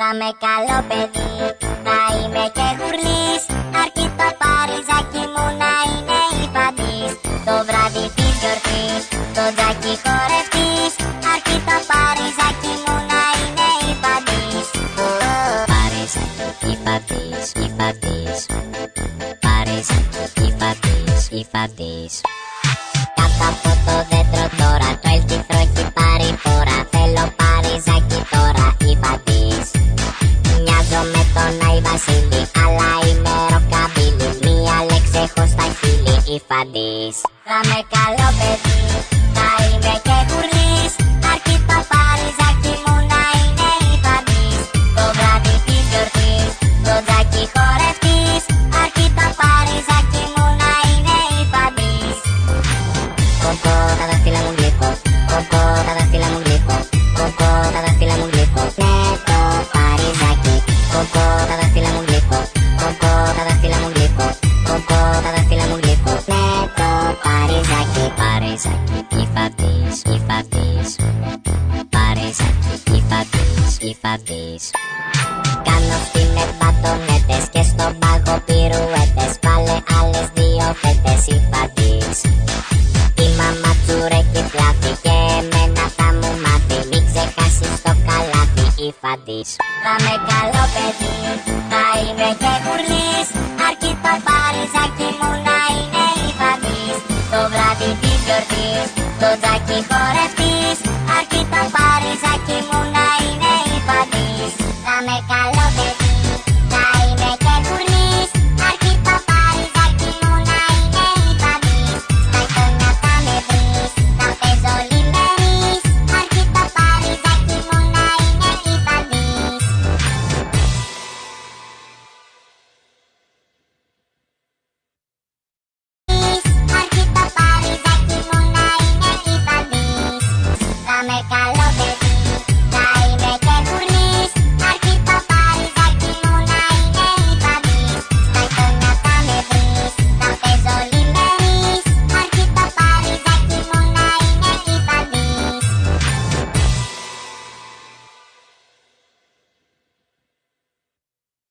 Θα με καλό παιδί, θα είμαι και γουρλής. Αρκεί το παριζάκι μου να είναι υφαντής. Το βράδυ της γιορτής, το τζάκι χορευτής. Αρκεί το παριζάκι μου να είναι υφαντής. Παριζάκι, υφαντής, υφαντής. Παριζάκι, υφαντής, υφαντής. Κάτω από το δέντρο τώρα, το ελκυθρό έχει πάρει φορά. Θέλω παριζάκι τώρα, υφαντής. Μοιάζω με τον Άι Βασίλη, αλλά είμαι ροκαμπίλη. Μία λέξη έχω στα χείλη, υφαντής. Θα με καλό παιδί, θα είμαι και γουρλής. Αρκεί το παριζάκι μου να είναι υφαντής. Το βράδυ της γιορτής, το τζάκι χορευτής. Αρκεί το παριζάκι μου να είναι υφαντής. Κοκό, τα δάχτυλα μου γλύκω. Κοκό, τα δάχτυλα μου γλύκω. Κοκό, τα δάχτυλα μου γλύκω. Ναι, το παριζάκι. Κοκό, τα δάχτυλα μου γλύκω. Κοκό, τα δάχτυλα μου γλύκω. Κοκό, τα δάχτυλα μου γλύκω. Ναι, το παριζάκι. Παριζάκι, υφαντής, υφαντής. Παριζάκι, υφαντής, υφαντής. Κάνω στην μπατονέτες και στον πάγο πυρουέτες. Βάλε άλλες δύο φέτες, υφαντής. Η μαμά τσουρέκι πλάτη και εμένα θα μου μάθει. Μην ξεχάσεις το καλάθι, υφαντής. Θα με καλό παιδί, θα είμαι και γουρλής. Αρκεί το παριζάκι μου να είναι υφαντής. Το βράδυ της γιορτής, το τζάκι χορευτής. Αρκεί το παριζάκι μου να είναι